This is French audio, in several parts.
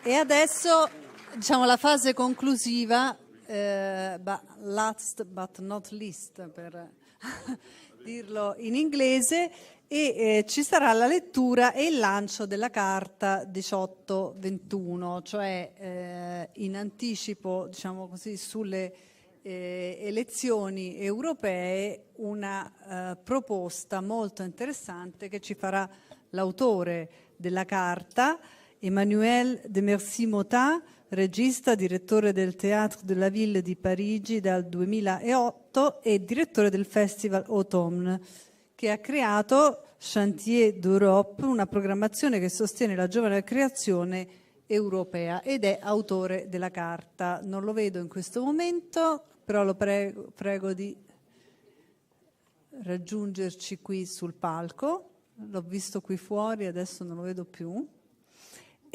E adesso, diciamo, la fase conclusiva, last but not least, per dirlo in inglese, e ci sarà la lettura e il lancio della carta 1821, cioè in anticipo, diciamo così, sulle elezioni europee, una proposta molto interessante che ci farà l'autore della carta, Emmanuel de Mercy-Motat, regista, direttore del Théâtre de la Ville di Parigi dal 2008 e direttore del Festival Automne, che ha creato Chantier d'Europe, una programmazione che sostiene la giovane creazione europea, ed è autore della carta. Non lo vedo in questo momento, però lo prego di raggiungerci qui sul palco. L'ho visto qui fuori, adesso non lo vedo più.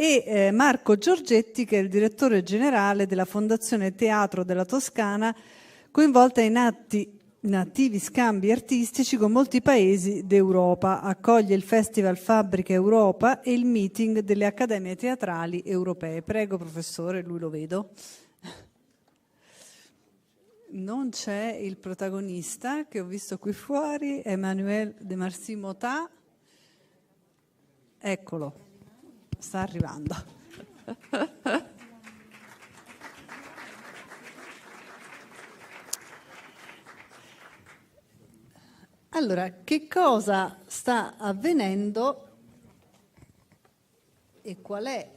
E Marco Giorgetti, che è il direttore generale della Fondazione Teatro della Toscana, coinvolta in attivi scambi artistici con molti paesi d'Europa. Accoglie il Festival Fabbrica Europa e il meeting delle Accademie Teatrali Europee. Prego, professore, lui lo vedo. Non c'è il protagonista che ho visto qui fuori, Emmanuel de Mercy-Motat. Eccolo. Sta arrivando. Allora, che cosa sta avvenendo e qual è,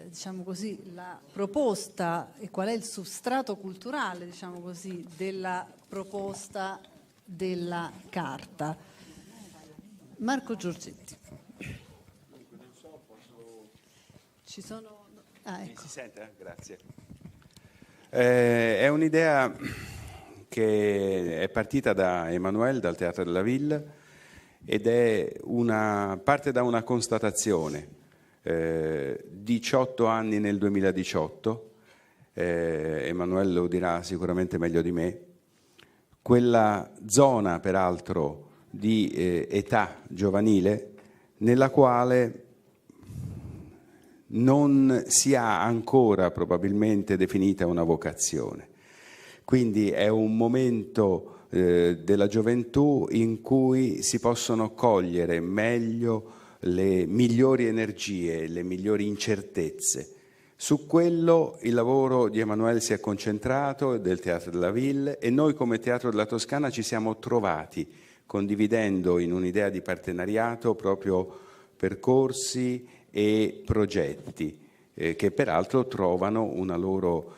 diciamo così, la proposta e qual è il substrato culturale, diciamo così, della proposta della carta? Marco Giorgetti. Ci sono... ecco. Si sente? Grazie. È un'idea che è partita da Emmanuel, dal Teatro della Ville, ed parte da una constatazione. 18 anni nel 2018, Emmanuel lo dirà sicuramente meglio di me, quella zona peraltro di età giovanile nella quale non si ha ancora probabilmente definita una vocazione. Quindi è un momento della gioventù in cui si possono cogliere meglio le migliori energie, le migliori incertezze. Su quello il lavoro di Emmanuel si è concentrato, del Teatro della Ville, e noi come Teatro della Toscana ci siamo trovati condividendo in un'idea di partenariato proprio percorsi e progetti che peraltro trovano una loro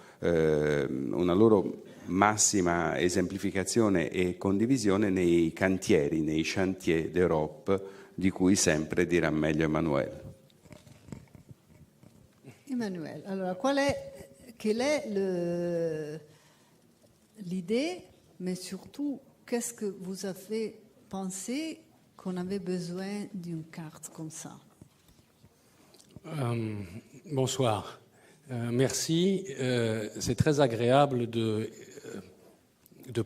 massima esemplificazione e condivisione nei cantieri, nei Chantier d'Europe, di cui sempre dirà meglio Emmanuel. Emmanuel, allora quelle est l'idée, mais surtout, qu'est-ce que vous avez pensé qu'on avait besoin d'une carte comme ça? Bonsoir. Merci. C'est très agréable de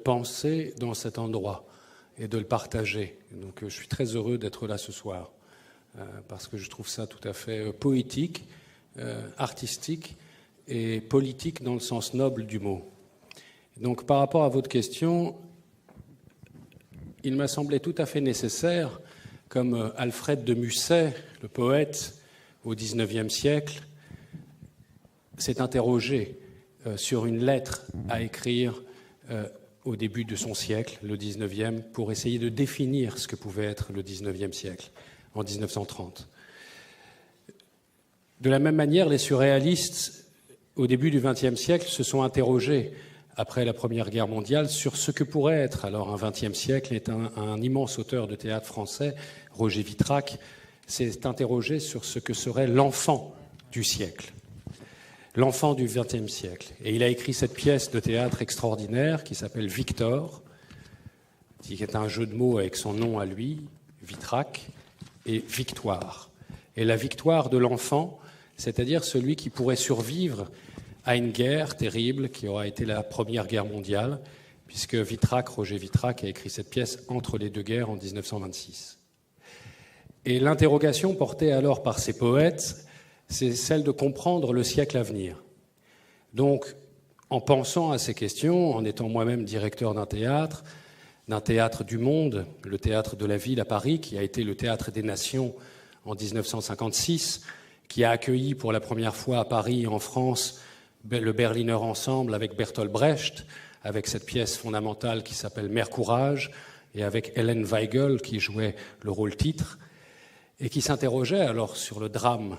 penser dans cet endroit et de le partager. Donc je suis très heureux d'être là ce soir parce que je trouve ça tout à fait poétique, artistique et politique dans le sens noble du mot. Donc par rapport à votre question, il m'a semblé tout à fait nécessaire, comme Alfred de Musset, le poète au XIXe siècle, s'est interrogé sur une lettre à écrire au début de son siècle, le XIXe, pour essayer de définir ce que pouvait être le XIXe siècle, en 1930. De la même manière, les surréalistes, au début du XXe siècle, se sont interrogés, après la Première Guerre mondiale, sur ce que pourrait être alors un XXe siècle. Et un immense auteur de théâtre français, Roger Vitrac, s'est interrogé sur ce que serait l'enfant du siècle, l'enfant du XXe siècle. Et il a écrit cette pièce de théâtre extraordinaire qui s'appelle Victor, qui est un jeu de mots avec son nom à lui, Vitrac, et victoire. Et la victoire de l'enfant, c'est-à-dire celui qui pourrait survivre à une guerre terrible qui aura été la Première Guerre mondiale, puisque Vitrac, Roger Vitrac, a écrit cette pièce entre les deux guerres en 1926. Et l'interrogation portée alors par ces poètes c'est celle de comprendre le siècle à venir. Donc, en pensant à ces questions, en étant moi-même directeur d'un théâtre du monde, le théâtre de la ville à Paris, qui a été le théâtre des nations en 1956, qui a accueilli pour la première fois à Paris et en France le Berliner Ensemble avec Bertolt Brecht, avec cette pièce fondamentale qui s'appelle Mère Courage, et avec Ellen Weigel qui jouait le rôle titre, et qui s'interrogeait alors sur le drame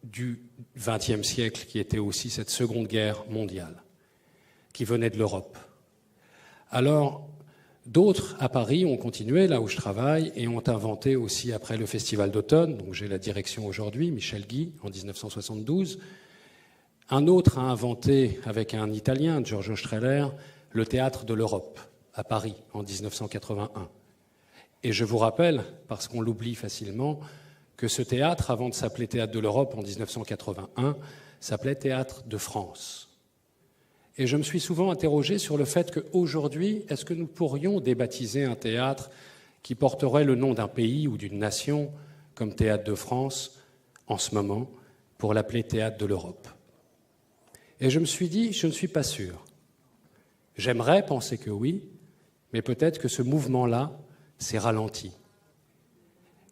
du XXe siècle, qui était aussi cette Seconde Guerre mondiale, qui venait de l'Europe. Alors, d'autres à Paris ont continué, là où je travaille, et ont inventé aussi après le Festival d'automne, donc j'ai la direction aujourd'hui, Michel Guy, en 1972. Un autre a inventé, avec un Italien, Giorgio Strehler, le théâtre de l'Europe, à Paris, en 1981. Et je vous rappelle, parce qu'on l'oublie facilement, que ce théâtre, avant de s'appeler Théâtre de l'Europe en 1981, s'appelait Théâtre de France. Et je me suis souvent interrogé sur le fait qu'aujourd'hui, est-ce que nous pourrions débaptiser un théâtre qui porterait le nom d'un pays ou d'une nation, comme Théâtre de France, en ce moment, pour l'appeler Théâtre de l'Europe? Et je me suis dit, je ne suis pas sûr. J'aimerais penser que oui, mais peut-être que ce mouvement-là s'est ralenti.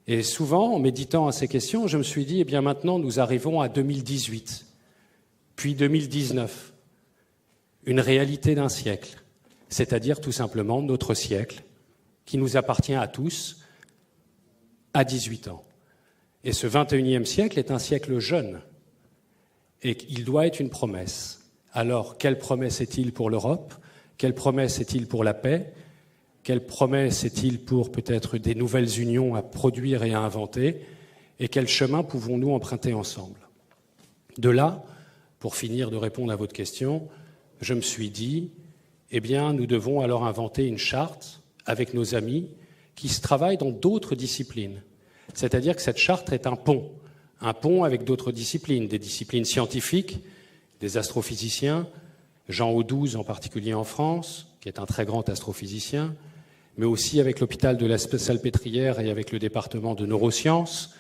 Et souvent, en méditant à ces questions, je me suis dit, eh bien maintenant, nous arrivons à 2018, puis 2019, une réalité d'un siècle, c'est-à-dire tout simplement notre siècle, qui nous appartient à tous, à 18 ans. Et ce 21e siècle est un siècle jeune, et il doit être une promesse. Alors, quelle promesse est-il pour l'Europe? Quelle promesse est-il pour la paix? Quelle promesse est-il pour peut-être des nouvelles unions à produire et à inventer? Et quel chemin pouvons-nous emprunter ensemble? De là, pour finir de répondre à votre question, je me suis dit, eh bien, nous devons alors inventer une charte avec nos amis qui se travaillent dans d'autres disciplines. C'est-à-dire que cette charte est un pont avec d'autres disciplines, des disciplines scientifiques, des astrophysiciens, Jean Audouze en particulier en France, qui est un très grand astrophysicien, mais aussi avec l'hôpital de la Salpêtrière et avec le département de neurosciences,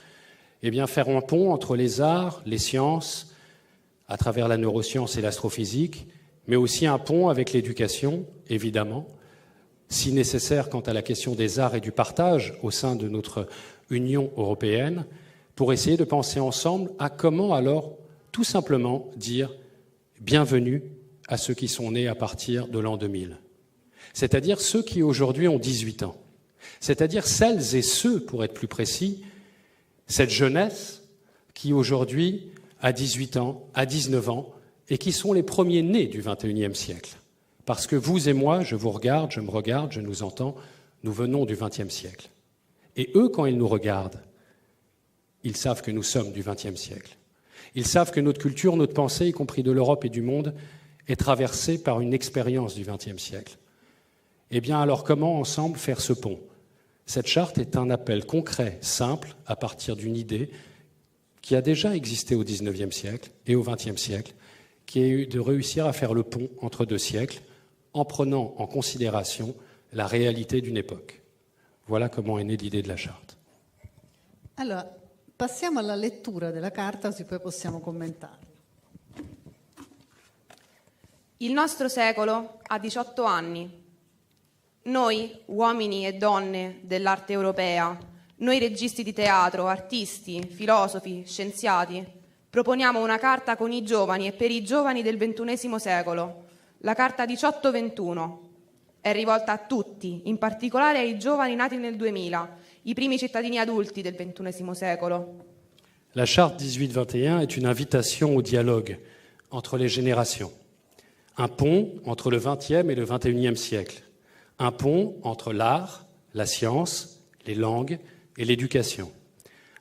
eh bien faire un pont entre les arts, les sciences, à travers la neuroscience et l'astrophysique, mais aussi un pont avec l'éducation, évidemment, si nécessaire quant à la question des arts et du partage au sein de notre Union européenne, pour essayer de penser ensemble à comment alors, tout simplement, dire bienvenue à ceux qui sont nés à partir de l'an 2000. C'est-à-dire ceux qui aujourd'hui ont 18 ans. C'est-à-dire celles et ceux, pour être plus précis, cette jeunesse qui aujourd'hui a 18 ans, a 19 ans, et qui sont les premiers nés du XXIe siècle. Parce que vous et moi, je vous regarde, je me regarde, je nous entends, nous venons du XXe siècle. Et eux, quand ils nous regardent, ils savent que nous sommes du XXe siècle. Ils savent que notre culture, notre pensée, y compris de l'Europe et du monde, est traversée par une expérience du XXe siècle. Eh bien, alors comment ensemble faire ce pont? Cette charte est un appel concret, simple, à partir d'une idée qui a déjà existé au XIXe siècle et au XXe siècle, qui est de réussir à faire le pont entre deux siècles en prenant en considération la réalité d'une époque. Voilà comment est née l'idée de la charte. Allora, passiamo alla lettura della carta, così poi possiamo commentarla. Il nostro secolo ha 18 anni. Noi, uomini e donne dell'arte europea, noi registi di teatro, artisti, filosofi, scienziati, proponiamo una carta con i giovani e per i giovani del XXI secolo, la carta 1821. È rivolta a tutti, in particolare ai giovani nati nel 2000, i primi cittadini adulti del XXI secolo. La charte 1821 est une invitation au dialogue entre les générations. Un pont entre le XXe et le XXIe siècle. Un pont entre l'art, la science, les langues et l'éducation.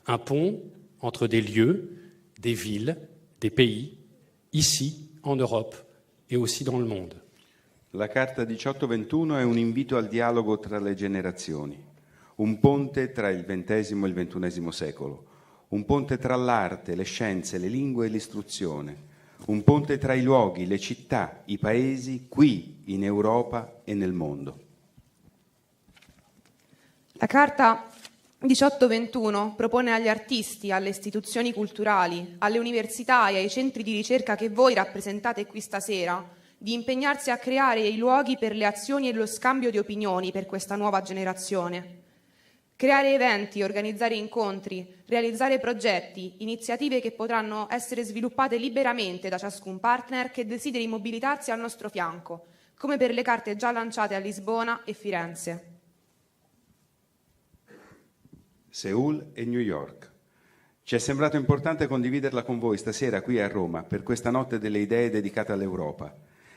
Un pont entre des lieux, des villes, des pays, ici, en Europe et aussi dans le monde. La Carta 1821 è un invito al dialogo tra le generazioni, un ponte tra il XX e il XXI secolo, un ponte tra l'arte, le scienze, le lingue e l'istruzione, un ponte tra i luoghi, le città, i paesi, qui in Europa e nel mondo. La carta 1821 propone agli artisti, alle istituzioni culturali, alle università e ai centri di ricerca che voi rappresentate qui stasera di impegnarsi a creare i luoghi per le azioni e lo scambio di opinioni per questa nuova generazione. Creare eventi, organizzare incontri, realizzare progetti, iniziative che potranno essere sviluppate liberamente da ciascun partner che desideri mobilitarsi al nostro fianco, come per le carte già lanciate a Lisbona e Firenze. Seul e New York. Ci è sembrato importante condividerla con voi stasera qui a Roma per questa notte delle idee dedicata all'Europa.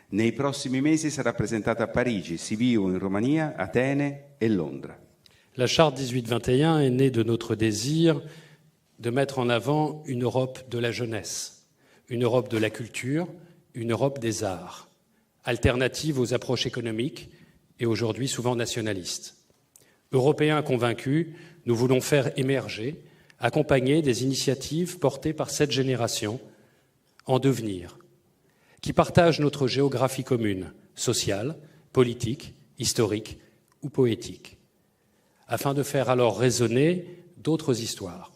Nei prossimi mesi sarà presentata a Parigi, Sibiu in Romania, Atene e Londra. La Charte 1821 est née de notre désir de mettre en avant une Europe de la jeunesse, une Europe de la culture, une Europe des arts, alternative aux approches économiques et aujourd'hui souvent nationalistes. Européens convaincus, nous voulons faire émerger, accompagner des initiatives portées par cette génération en devenir, qui partagent notre géographie commune, sociale, politique, historique ou poétique, afin de faire alors résonner d'autres histoires,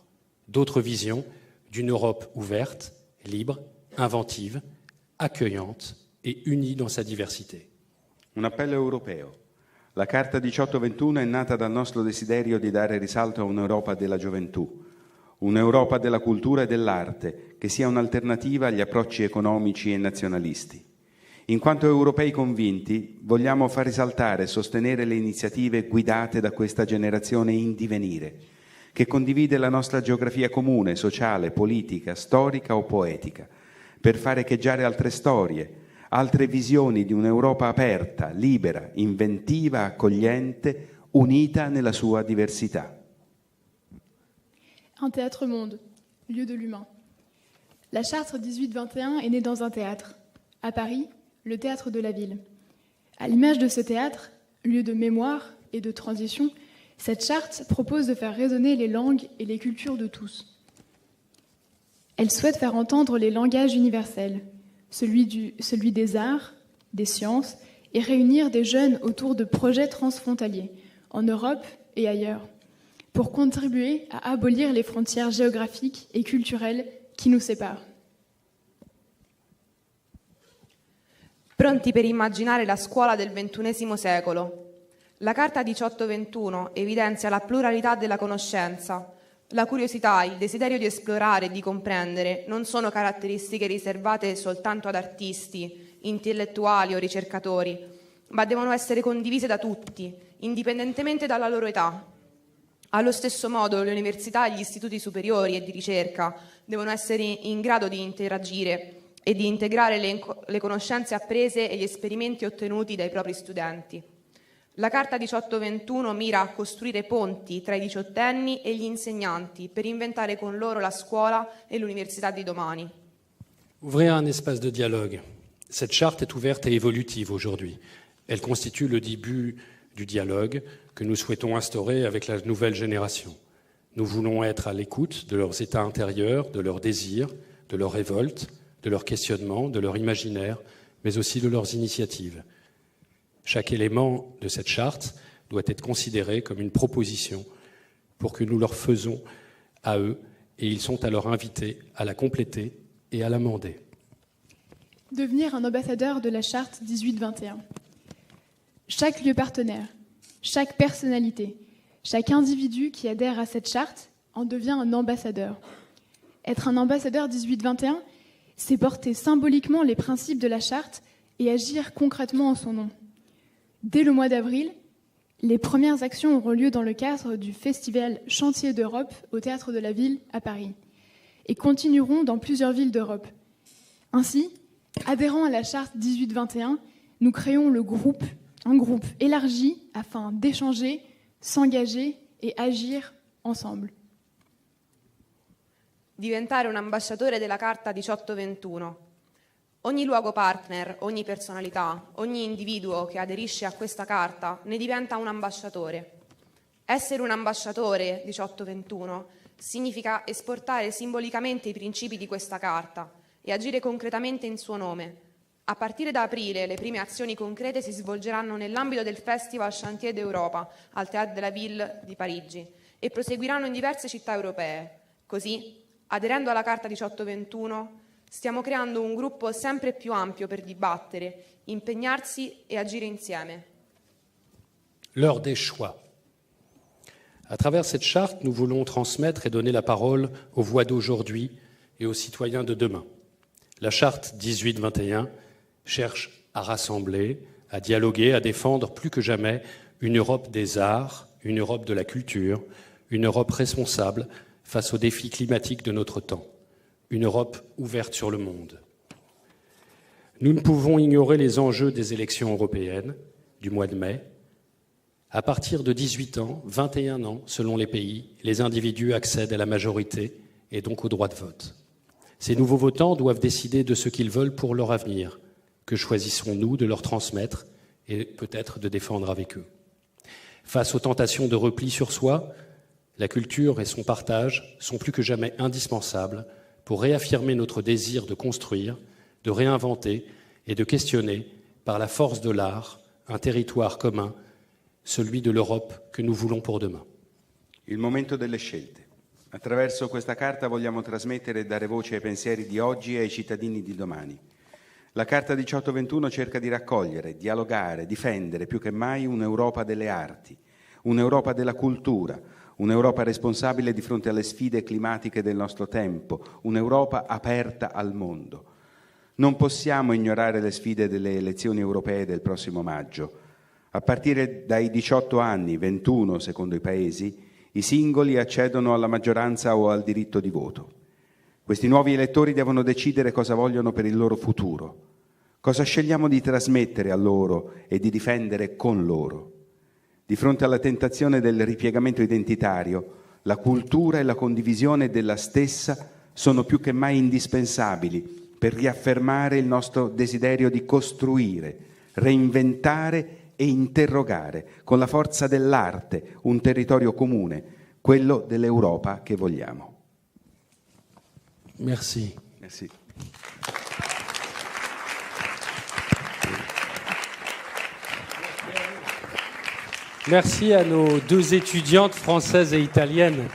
d'autres visions d'une Europe ouverte, libre, inventive, accueillante et unie dans sa diversité. Un appello europeo. La Carta 1821 è nata dal nostro desiderio di dare risalto a un'Europa della gioventù, un'Europa della cultura e dell'arte che sia un'alternativa agli approcci economici e nazionalisti. In quanto europei convinti, vogliamo far risaltare e sostenere le iniziative guidate da questa generazione in divenire, che condivide la nostra geografia comune, sociale, politica, storica o poetica, per far echeggiare altre storie, altre visioni di un'Europa aperta, libera, inventiva, accogliente, unita nella sua diversità. Un théâtre monde, lieu de l'humain. La Charte 1821 est née dans un théâtre. À Paris, le théâtre de la ville. À l'image de ce théâtre, lieu de mémoire et de transition, cette charte propose de faire résonner les langues et les cultures de tous. Elle souhaite faire entendre les langages universels, celui des arts, des sciences, et réunir des jeunes autour de projets transfrontaliers, en Europe et ailleurs, pour contribuer à abolir les frontières géographiques et culturelles qui nous séparent. Pronti per immaginare la scuola del XXI secolo? La Carta 1821 evidenzia la pluralità della conoscenza. La curiosità, il desiderio di esplorare e di comprendere non sono caratteristiche riservate soltanto ad artisti, intellettuali o ricercatori, ma devono essere condivise da tutti, indipendentemente dalla loro età. Allo stesso modo, le università e gli istituti superiori e di ricerca devono essere in grado di interagire e di integrare le conoscenze apprese e gli esperimenti ottenuti dai propri studenti. La Carta 1821 mira a costruire ponti tra i diciottenni e gli insegnanti per inventare con loro la scuola e l'università di domani. Ouvrir un espace de dialogue. Cette charte est ouverte et évolutive aujourd'hui. Elle constitue le début du dialogue que nous souhaitons instaurer avec la nouvelle génération. Nous voulons être à l'écoute de leurs états intérieurs, de leurs désirs, de leurs révoltes, de leurs questionnements, de leur imaginaire, mais aussi de leurs initiatives. Chaque élément de cette charte doit être considéré comme une proposition pour que nous leur faisons à eux, et ils sont alors invités à la compléter et à l'amender. Devenir un ambassadeur de la Charte 1821. Chaque lieu partenaire, chaque personnalité, chaque individu qui adhère à cette charte en devient un ambassadeur. Être un ambassadeur 1821, c'est porter symboliquement les principes de la charte et agir concrètement en son nom. Dès le mois d'avril, les premières actions auront lieu dans le cadre du festival Chantier d'Europe au Théâtre de la Ville à Paris et continueront dans plusieurs villes d'Europe. Ainsi, adhérant à la charte 1821, nous créons un groupe élargi afin d'échanger, s'engager et agir ensemble. Diventare un ambasciatore della Carta 1821. Ogni luogo partner, ogni personalità, ogni individuo che aderisce a questa carta ne diventa un ambasciatore. Essere un ambasciatore 1821 significa esportare simbolicamente i principi di questa carta e agire concretamente in suo nome. A partire da aprile le prime azioni concrete si svolgeranno nell'ambito del Festival Chantier d'Europa al Théâtre de la Ville di Parigi e proseguiranno in diverse città europee. Così, aderendo alla Carta 1821, stiamo creando un gruppo sempre più ampio per dibattere, impegnarsi e agire insieme. L'heure des choix. À travers cette charte, nous voulons transmettre et donner la parole aux voix d'aujourd'hui et aux citoyens de demain. La charte 1821 cherche à rassembler, à dialoguer, à défendre plus que jamais une Europe des arts, une Europe de la culture, une Europe responsable face aux défis climatiques de notre temps, une Europe ouverte sur le monde. Nous ne pouvons ignorer les enjeux des élections européennes du mois de mai. À partir de 18 ans, 21 ans, selon les pays, les individus accèdent à la majorité et donc au droit de vote. Ces nouveaux votants doivent décider de ce qu'ils veulent pour leur avenir. Que choisissons-nous de leur transmettre et peut-être de défendre avec eux? Face aux tentations de repli sur soi, la culture et son partage sont plus que jamais indispensables pour réaffirmer notre désir de construire, de réinventer et de questionner, par la force de l'art, un territoire commun, celui de l'Europe que nous voulons pour demain. Il momento delle scelte. Attraverso questa carta vogliamo trasmettere e dare voce ai pensieri di oggi e ai cittadini di domani. La Carta 1821 cerca di raccogliere, dialogare, difendere più che mai un'Europa delle arti, un'Europa della cultura, un'Europa responsabile di fronte alle sfide climatiche del nostro tempo, un'Europa aperta al mondo. Non possiamo ignorare le sfide delle elezioni europee del prossimo maggio. A partire dai 18 anni, 21 secondo i paesi, i singoli accedono alla maggioranza o al diritto di voto. Questi nuovi elettori devono decidere cosa vogliono per il loro futuro, cosa scegliamo di trasmettere a loro e di difendere con loro. Di fronte alla tentazione del ripiegamento identitario, la cultura e la condivisione della stessa sono più che mai indispensabili per riaffermare il nostro desiderio di costruire, reinventare e interrogare con la forza dell'arte un territorio comune, quello dell'Europa che vogliamo. Merci. Merci. Merci à nos deux étudiantes françaises et italiennes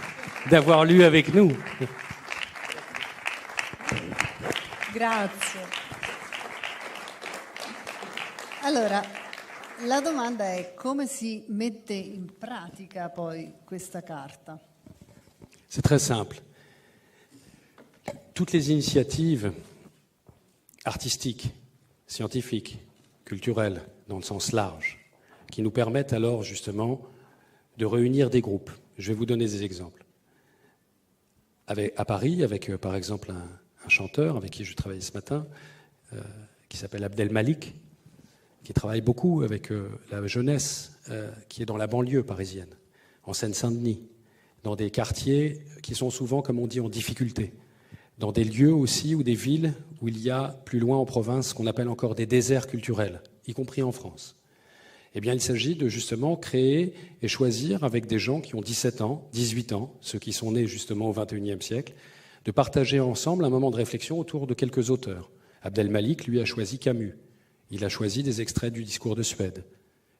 d'avoir lu avec nous. Grazie. Allora, la domanda è come si mette in pratica poi questa carta? C'est très simple. Toutes les initiatives artistiques, scientifiques, culturelles, dans le sens large, qui nous permettent alors justement de réunir des groupes. Je vais vous donner des exemples. À Paris, avec par exemple un chanteur avec qui je travaillais ce matin, qui s'appelle Abdel Malik, qui travaille beaucoup avec la jeunesse qui est dans la banlieue parisienne, en Seine-Saint-Denis, dans des quartiers qui sont souvent, comme on dit, en difficulté, dans des lieux aussi ou des villes où il y a plus loin en province ce qu'on appelle encore des déserts culturels, y compris en France. Eh bien, il s'agit de justement créer et choisir avec des gens qui ont 17 ans, 18 ans, ceux qui sont nés justement au XXIe siècle, de partager ensemble un moment de réflexion autour de quelques auteurs. Abdel Malik, lui, a choisi Camus. Il a choisi des extraits du discours de Suède.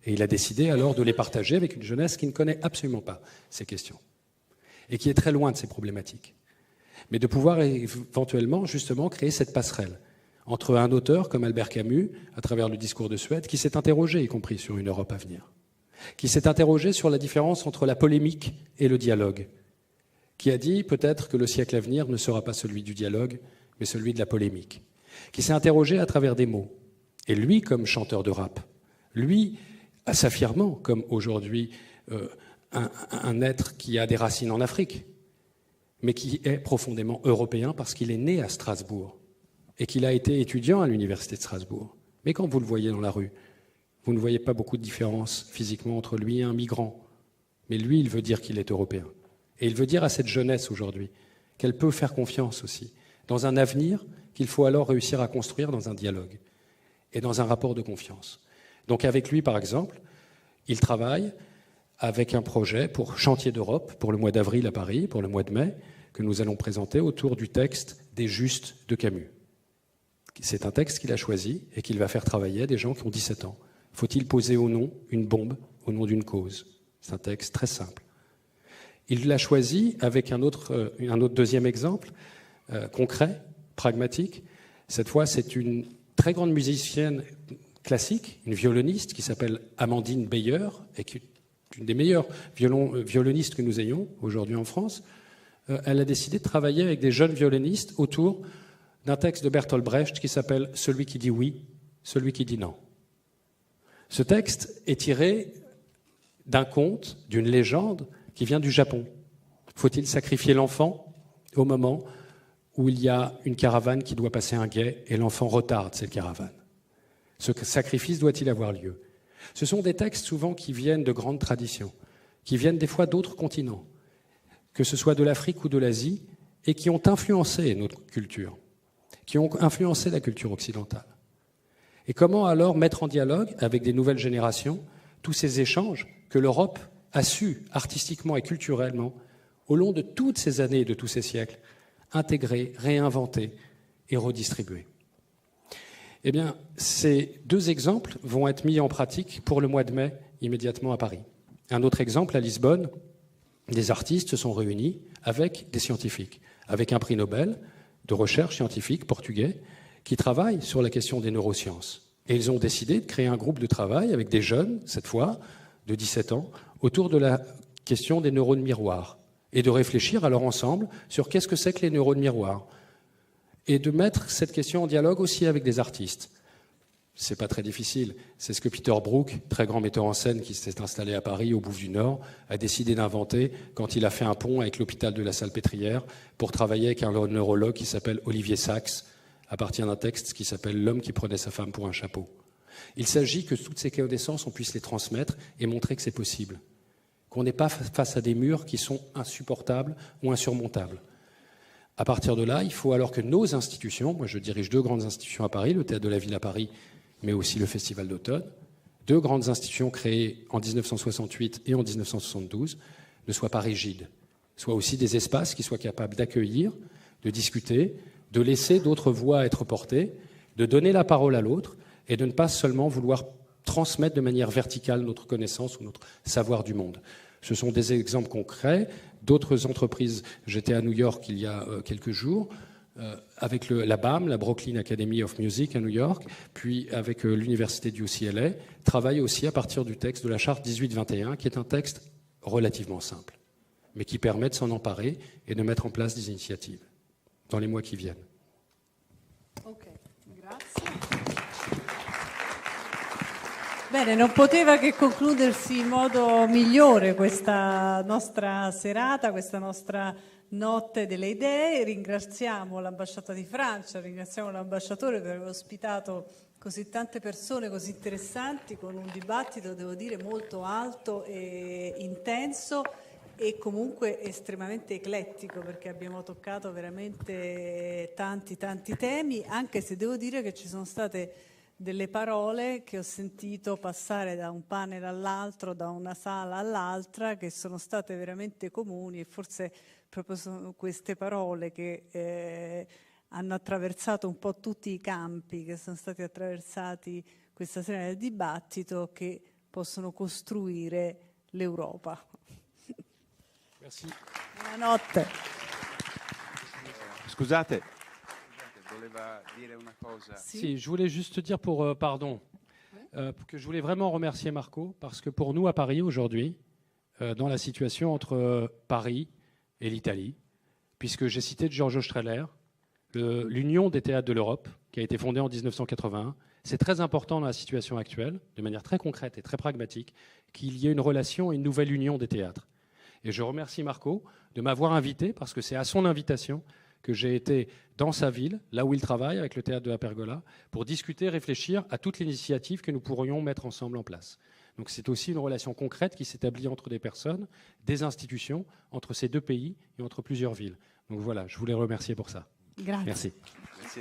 Et il a décidé alors de les partager avec une jeunesse qui ne connaît absolument pas ces questions et qui est très loin de ces problématiques. Mais de pouvoir éventuellement justement créer cette passerelle entre un auteur comme Albert Camus, à travers le discours de Suède, qui s'est interrogé, y compris sur une Europe à venir, qui s'est interrogé sur la différence entre la polémique et le dialogue, qui a dit peut-être que le siècle à venir ne sera pas celui du dialogue, mais celui de la polémique, qui s'est interrogé à travers des mots. Et lui, comme chanteur de rap, lui, s'affirmant comme aujourd'hui un être qui a des racines en Afrique, mais qui est profondément européen parce qu'il est né à Strasbourg et qu'il a été étudiant à l'université de Strasbourg. Mais quand vous le voyez dans la rue, vous ne voyez pas beaucoup de différence physiquement entre lui et un migrant. Mais lui, il veut dire qu'il est européen. Et il veut dire à cette jeunesse aujourd'hui qu'elle peut faire confiance aussi dans un avenir qu'il faut alors réussir à construire dans un dialogue et dans un rapport de confiance. Donc avec lui, par exemple, il travaille avec un projet pour Chantier d'Europe, pour le mois d'avril à Paris, pour le mois de mai, que nous allons présenter autour du texte des Justes de Camus. C'est un texte qu'il a choisi et qu'il va faire travailler des gens qui ont 17 ans. Faut-il poser au nom une bombe, au nom d'une cause? C'est un texte très simple. Il l'a choisi avec un autre deuxième exemple, concret, pragmatique. Cette fois, c'est une très grande musicienne classique, une violoniste qui s'appelle Amandine Beyer, et qui est une des meilleures violonistes que nous ayons aujourd'hui en France. Elle a décidé de travailler avec des jeunes violonistes autour d'un texte de Bertolt Brecht qui s'appelle « Celui qui dit oui, celui qui dit non ». Ce texte est tiré d'un conte, d'une légende qui vient du Japon. Faut-il sacrifier l'enfant au moment où il y a une caravane qui doit passer un gué et l'enfant retarde cette caravane? Ce sacrifice doit-il avoir lieu? Ce sont des textes souvent qui viennent de grandes traditions, qui viennent des fois d'autres continents, que ce soit de l'Afrique ou de l'Asie, et qui ont influencé notre culture, qui ont influencé la culture occidentale. Et comment alors mettre en dialogue avec des nouvelles générations tous ces échanges que l'Europe a su, artistiquement et culturellement, au long de toutes ces années et de tous ces siècles, intégrer, réinventer et redistribuer? Eh bien, ces deux exemples vont être mis en pratique pour le mois de mai, immédiatement à Paris. Un autre exemple, à Lisbonne, des artistes se sont réunis avec des scientifiques, avec un prix Nobel de recherche scientifique portugais qui travaille sur la question des neurosciences. Et ils ont décidé de créer un groupe de travail avec des jeunes, cette fois, de 17 ans, autour de la question des neurones miroirs et de réfléchir alors ensemble sur qu'est-ce que c'est que les neurones miroirs et de mettre cette question en dialogue aussi avec des artistes. C'est pas très difficile. C'est ce que Peter Brook, très grand metteur en scène qui s'est installé à Paris, au Bouffe du Nord, a décidé d'inventer quand il a fait un pont avec l'hôpital de la Salpêtrière pour travailler avec un neurologue qui s'appelle Olivier Sacks, à partir d'un texte qui s'appelle « L'homme qui prenait sa femme pour un chapeau ». Il s'agit que toutes ces connaissances, on puisse les transmettre et montrer que c'est possible. Qu'on n'est pas face à des murs qui sont insupportables ou insurmontables. À partir de là, il faut alors que nos institutions, moi je dirige 2 grandes institutions à Paris, le Théâtre de la Ville à Paris, mais aussi le Festival d'automne, 2 grandes institutions créées en 1968 et en 1972, ne soient pas rigides, soient aussi des espaces qui soient capables d'accueillir, de discuter, de laisser d'autres voix être portées, de donner la parole à l'autre et de ne pas seulement vouloir transmettre de manière verticale notre connaissance ou notre savoir du monde. Ce sont des exemples concrets d'autres entreprises. J'étais à New York il y a quelques jours avec la BAM, la Brooklyn Academy of Music à New York, puis avec l'université du UCLA, travaillent aussi à partir du texte de la Charte 1821, qui est un texte relativement simple, mais qui permet de s'en emparer et de mettre en place des initiatives dans les mois qui viennent. Ok, grazie. Bene, non poteva che concludersi in modo migliore questa nostra serata, questa nostra notte delle idee. Ringraziamo l'ambasciata di Francia, ringraziamo l'ambasciatore per aver ospitato così tante persone così interessanti con un dibattito, devo dire, molto alto e intenso e comunque estremamente eclettico, perché abbiamo toccato veramente tanti temi, anche se devo dire che ci sono state delle parole che ho sentito passare da un panel all'altro, da una sala all'altra, che sono state veramente comuni, e forse proprio sono queste parole che hanno attraversato un po' tutti i campi che sono stati attraversati questa sera nel dibattito, che possono costruire l'Europa. Merci. Buonanotte. Scusate, voleva dire una cosa. Si, je voulais juste dire que je voulais vraiment remercier Marco, parce que pour nous à Paris aujourd'hui, dans la situation entre Paris et l'Italie, puisque j'ai cité Giorgio Strehler, l'Union des théâtres de l'Europe, qui a été fondée en 1981, c'est très important dans la situation actuelle, de manière très concrète et très pragmatique, qu'il y ait une relation et une nouvelle union des théâtres. Et je remercie Marco de m'avoir invité, parce que c'est à son invitation que j'ai été dans sa ville, là où il travaille, avec le théâtre de la Pergola, pour discuter, réfléchir à toutes les initiatives que nous pourrions mettre ensemble en place. Donc c'est aussi une relation concrète qui s'établit entre des personnes, des institutions, entre ces 2 pays et entre plusieurs villes. Donc voilà, je voulais remercier pour ça. Grazie. Merci. Merci.